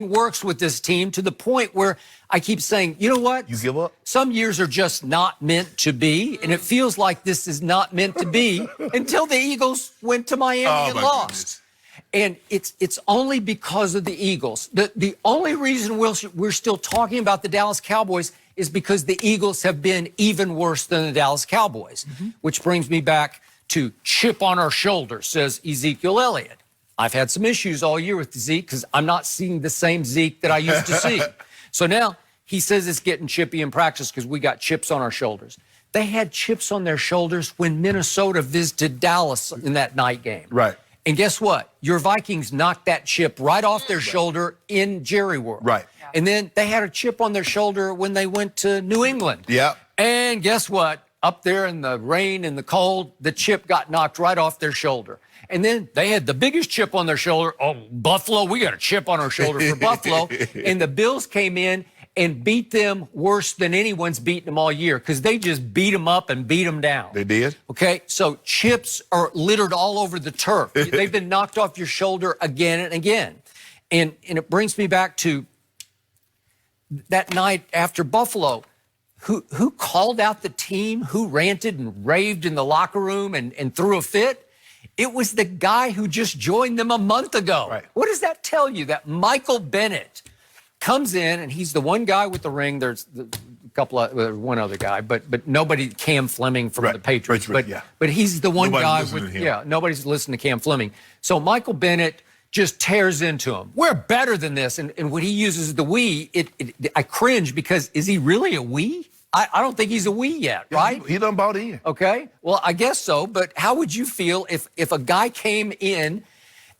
works with this team to the point where I keep saying, you know what? You give up? Some years are just not meant to be, and it feels like this is not meant to be until the Eagles went to Miami and lost. Goodness. And it's only because of the Eagles. The only reason we're still talking about the Dallas Cowboys is because the Eagles have been even worse than the Dallas Cowboys, which brings me back to chip on our shoulder, says Ezekiel Elliott. I've had some issues all year with Zeke because I'm not seeing the same Zeke that I used to see. So now he says it's getting chippy in practice because we got chips on our shoulders. They had chips on their shoulders when Minnesota visited Dallas in that night game. Right. And guess what? Your Vikings knocked that chip right off their shoulder in Jerry World. Right. And then they had a chip on their shoulder when they went to New England. Yeah. And guess what? Up there in the rain and the cold, the chip got knocked right off their shoulder. And then they had the biggest chip on their shoulder. Oh, Buffalo, we got a chip on our shoulder for Buffalo. And the Bills came in and beat them worse than anyone's beaten them all year because they just beat them up and beat them down. They did? Okay, so chips are littered all over the turf. They've been knocked off your shoulder again and again. And it brings me back to that night after Buffalo. Who called out the team? Who ranted and raved in the locker room and threw a fit? It was the guy who just joined them a month ago. Right. What does that tell you? That Michael Bennett comes in, and he's the one guy with the ring. There's a couple of one other guy, but nobody. Cam Fleming from the Patriots, but he's the one guy with nobody's listening to Cam Fleming. So Michael Bennett just tears into him. We're better than this, and when he uses the we, I cringe because is he really a we? I don't think he's a we yet, right? He done bought in. Okay, well, I guess so, but how would you feel if a guy came in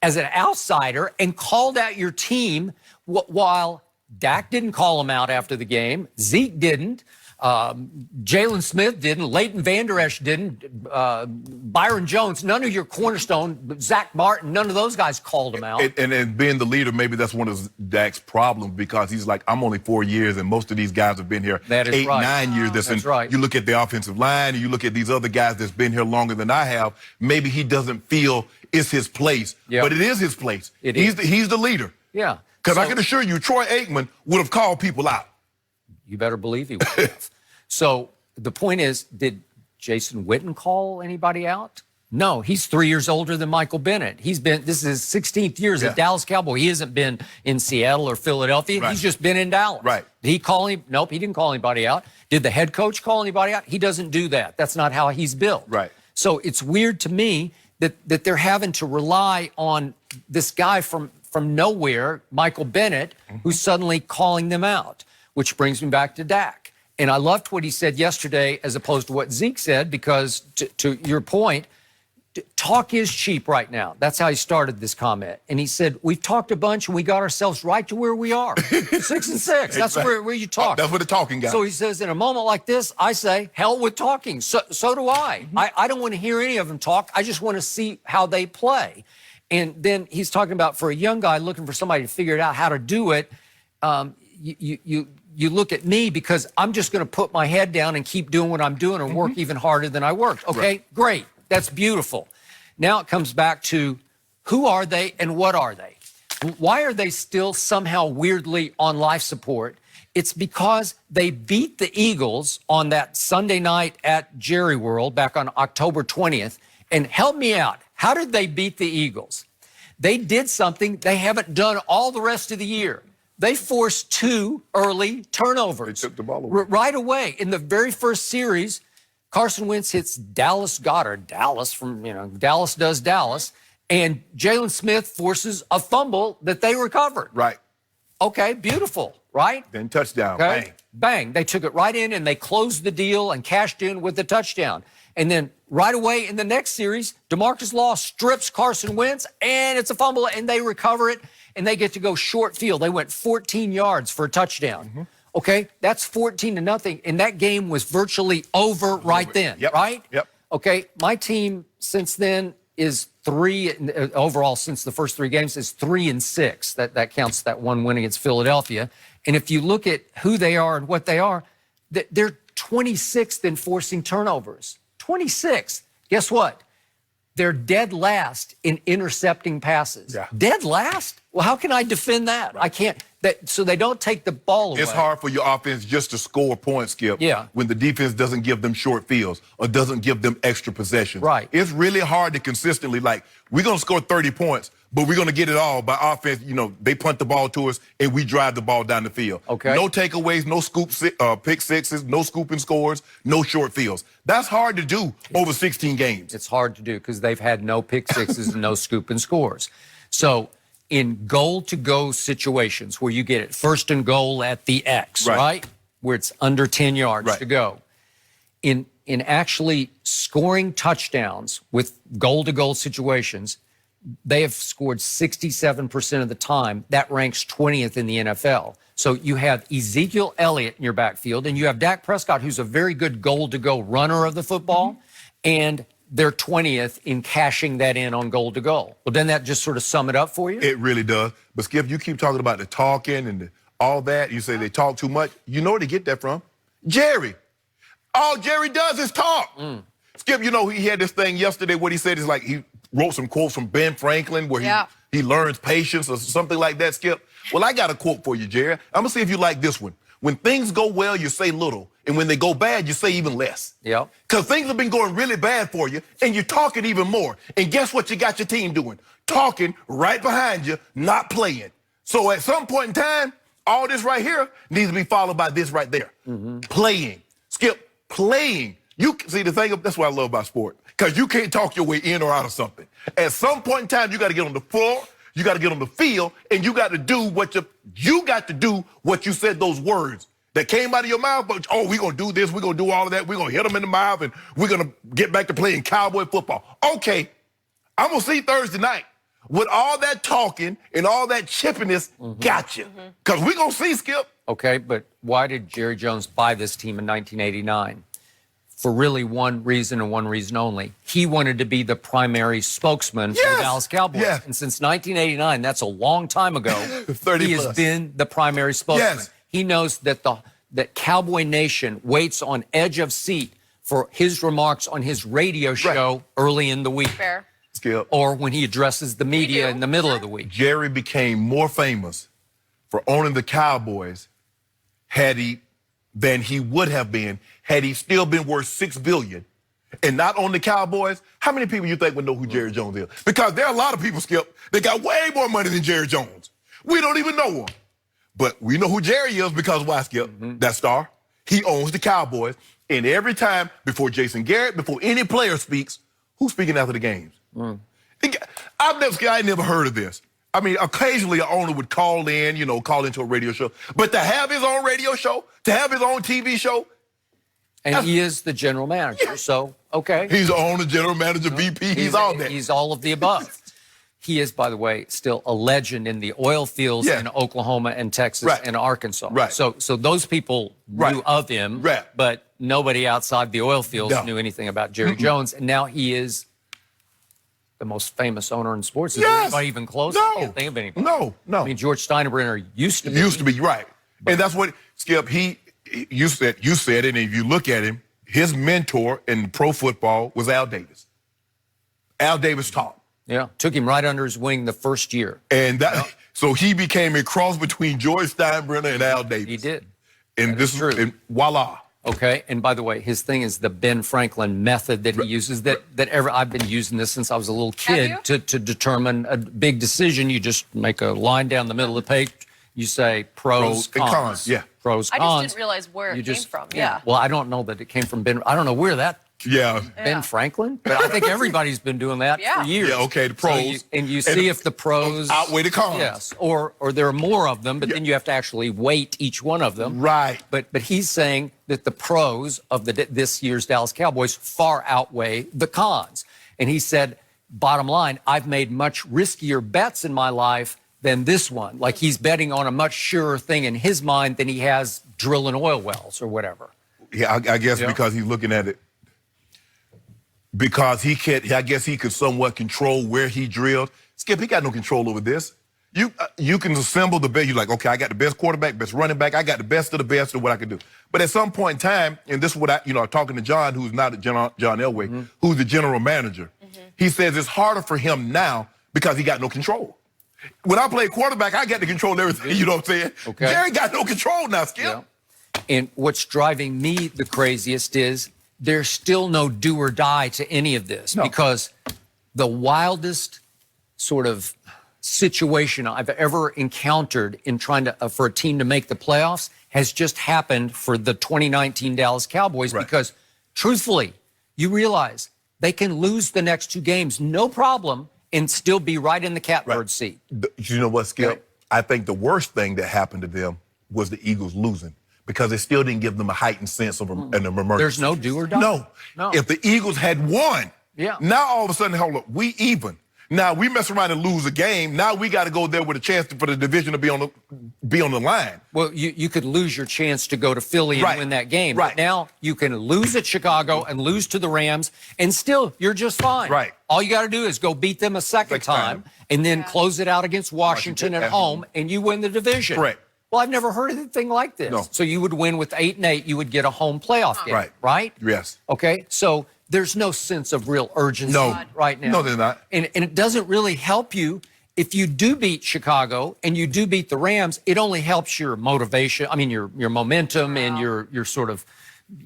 as an outsider and called out your team while Dak didn't call him out after the game, Zeke didn't, Jalen Smith didn't, Leighton Vander Esch didn't, Byron Jones, none of your cornerstone, Zach Martin, none of those guys called him out. And being the leader, maybe that's one of Dak's problems because he's like, I'm only 4 years, and most of these guys have been here 8, 9 years. That's right. You look at the offensive line, and you look at these other guys that's been here longer than I have, maybe he doesn't feel it's his place, but it is his place. He's the leader. Yeah. Because I can assure you, Troy Aikman would have called people out. You better believe he would have. So the point is, did Jason Witten call anybody out? No, he's 3 years older than Michael Bennett. This is his 16th year as a Dallas Cowboy. He hasn't been in Seattle or Philadelphia. He's just been in Dallas. Right. Did he call him? Nope, he didn't call anybody out. Did the head coach call anybody out? He doesn't do that. That's not how he's built. Right. So it's weird to me that they're having to rely on this guy from nowhere, Michael Bennett, who's suddenly calling them out. Which brings me back to Dak. And I loved what he said yesterday as opposed to what Zeke said because, to your point, talk is cheap right now. That's how he started this comment. And he said, we've talked a bunch and we got ourselves right to where we are. 6-6. That's where you talk. That's where the talking got. So he says, in a moment like this, I say, hell with talking. So do I. I don't want to hear any of them talk. I just want to see how they play. And then he's talking about for a young guy looking for somebody to figure it out how to do it, you look at me because I'm just going to put my head down and keep doing what I'm doing and work even harder than I worked. Okay, great. That's beautiful. Now it comes back to who are they and what are they? Why are they still somehow weirdly on life support? It's because they beat the Eagles on that Sunday night at Jerry World back on October 20th. And help me out. How did they beat the Eagles? They did something they haven't done all the rest of the year. They forced 2 early turnovers. They took the ball away. Right away. In the very first series, Carson Wentz hits Dallas Goedert. Dallas Dallas does Dallas. And Jalen Smith forces a fumble that they recovered. Right. Okay, beautiful, right? Then touchdown, okay. Bang. Bang. They took it right in and they closed the deal and cashed in with the touchdown. And then right away in the next series, DeMarcus Law strips Carson Wentz and it's a fumble and they recover it. And they get to go short field. They went 14 yards for a touchdown. Okay, that's 14-0. And that game was virtually over right then, right? Yep. Okay, my team since then is 3, overall since the first 3 games, is 3-6. That counts that one win against Philadelphia. And if you look at who they are and what they are, they're 26th in forcing turnovers. 26. Guess what? They're dead last in intercepting passes. Yeah. Dead last? Well, how can I defend that? I can't. So they don't take the ball away. It's hard for your offense just to score points, Skip, when the defense doesn't give them short fields or doesn't give them extra possessions. Right. It's really hard to consistently, like, we're going to score 30 points, but we're going to get it all by offense. You know, they punt the ball to us, and we drive the ball down the field. Okay. No takeaways, no pick sixes, no scooping scores, no short fields. That's hard to do over 16 games. It's hard to do because they've had no pick sixes and no scoop and scores. So in goal-to-go situations where you get it first and goal at the X, right? Where it's under 10 yards to go. In actually scoring touchdowns with goal-to-goal situations, they have scored 67% of the time. That ranks 20th in the NFL. So you have Ezekiel Elliott in your backfield, and you have Dak Prescott, who's a very good goal-to-go runner of the football, and they're 20th in cashing that in on goal-to-goal. Well, doesn't that just sort of sum it up for you? It really does. But, Skip, you keep talking about the talking and all that. You say they talk too much. You know where to get that from? Jerry. All Jerry does is talk. Skip, you know, he had this thing yesterday. What he said is like he wrote some quotes from Ben Franklin where he learns patience or something like that, Skip. Well, I got a quote for you, Jerry. I'm going to see if you like this one. When things go well, you say little. And when they go bad, you say even less. Yep. Because things have been going really bad for you, and you're talking even more. And guess what you got your team doing? Talking right behind you, not playing. So at some point in time, all this right here needs to be followed by this right there. Playing. Skip, playing. You see the thing, that's what I love about sport. Because you can't talk your way in or out of something. At some point in time, you got to get on the floor, you got to get on the field, and you got to do what you said, those words that came out of your mouth. But, oh, we're going to do this, we're going to do all of that, we're going to hit them in the mouth, and we're going to get back to playing Cowboy football. Okay, I'm going to see Thursday night. With all that talking and all that chippiness, gotcha. Because we're going to see, Skip. Okay, but why did Jerry Jones buy this team in 1989? For really one reason and one reason only. He wanted to be the primary spokesman for the Dallas Cowboys. And since 1989, that's a long time ago, 30 he has been the primary spokesman. He knows that that Cowboy Nation waits on edge of seat for his remarks on his radio show early in the week. Fair. Skip. Or when he addresses the media in the middle of the week. Jerry became more famous for owning the Cowboys than he would have been had he still been worth $6 billion and not on the Cowboys. How many people you think would know who Jerry Jones is? Because there are a lot of people, Skip, that got way more money than Jerry Jones. We don't even know him. But we know who Jerry is because why, Skip? That star. He owns the Cowboys. And every time, before Jason Garrett, before any player speaks, who's speaking after the games? I never heard of this. I mean, occasionally an owner would call into a radio show. But to have his own radio show, to have his own TV show. And he is the general manager, so, okay. He's the owner, general manager, VP, he's all that. He's all of the above. He is, by the way, still a legend in the oil fields in Oklahoma and Texas and Arkansas. So those people knew of him, but nobody outside the oil fields knew anything about Jerry Jones. And now he is the most famous owner in sports. Is there anybody even close? I can't think of anybody. No. I mean, George Steinbrenner used to be. Used to be, right. And that's what, Skip, you said it, and if you look at him, his mentor in pro football was Al Davis. Al Davis taught. Yeah, took him right under his wing the first year. And so he became a cross between George Steinbrenner and Al Davis. He did. And this is true. And voila. Okay, and by the way, his thing is the Ben Franklin method that he uses. I've been using this since I was a little kid to determine a big decision. You just make a line down the middle of the page. You say pros, cons. Yeah. Pros, cons. I just didn't realize where it came from. Yeah. Well, I don't know that it came from Ben. I don't know where that. Ben Franklin, but I think everybody's been doing that for years. Yeah, okay, the pros. So you see if the pros outweigh the cons. Yes, or there are more of them, but then you have to actually weight each one of them. Right. But he's saying that the pros of this year's Dallas Cowboys far outweigh the cons. And he said, bottom line, I've made much riskier bets in my life than this one. Like he's betting on a much surer thing in his mind than he has drilling oil wells or whatever. Yeah, I guess because he's looking at it. Because I guess he could somewhat control where he drilled. Skip, he got no control over this. You can assemble the best. You're like, okay, I got the best quarterback, best running back. I got the best of the best of what I can do. But at some point in time, and this is what I'm talking to John, who's not John Elway, who's the general manager. He says it's harder for him now because he got no control. When I play quarterback, I got to control everything, you know what I'm saying? Okay. Jerry got no control now, Skip. Yeah. And what's driving me the craziest is there's still no do or die to any of this because the wildest sort of situation I've ever encountered in trying to for a team to make the playoffs has just happened for the 2019 Dallas Cowboys because truthfully, you realize they can lose the next 2 games, no problem, and still be right in the catbird seat. You know what, Skip? Okay. I think the worst thing that happened to them was the Eagles losing because it still didn't give them a heightened sense of an emergency. There's no do or die. No. If the Eagles had won, now all of a sudden, hold up, we even. Now we mess around and lose a game. Now we got to go there with a chance for the division to be on the line. Well, you could lose your chance to go to Philly and win that game. Right. But now you can lose at Chicago and lose to the Rams, and still you're just fine. Right. All you got to do is go beat them a second time and then close it out against Washington at home, and you win the division. Correct. Well, I've never heard of anything like this. No. So you would win with 8-8. You would get a home playoff game. Right. Yes. Okay. So there's no sense of real urgency right now. No, there's not. And it doesn't really help you if you do beat Chicago and you do beat the Rams. It only helps your motivation. I mean, your momentum and your sort of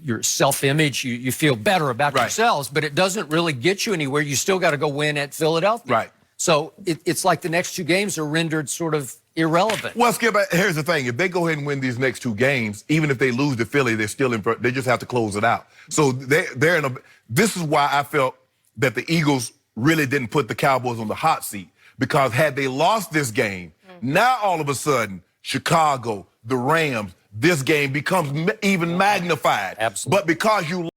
your self-image. You feel better about yourselves, but it doesn't really get you anywhere. You still got to go win at Philadelphia. Right. So it's like the next 2 games are rendered sort of irrelevant. Well, Skip, here's the thing. If they go ahead and win these next 2 games, even if they lose to Philly, they're still in. They just have to close it out. So they're in a. This is why I felt that the Eagles really didn't put the Cowboys on the hot seat, because had they lost this game, now all of a sudden Chicago, the Rams, this game becomes even magnified. Absolutely. But because you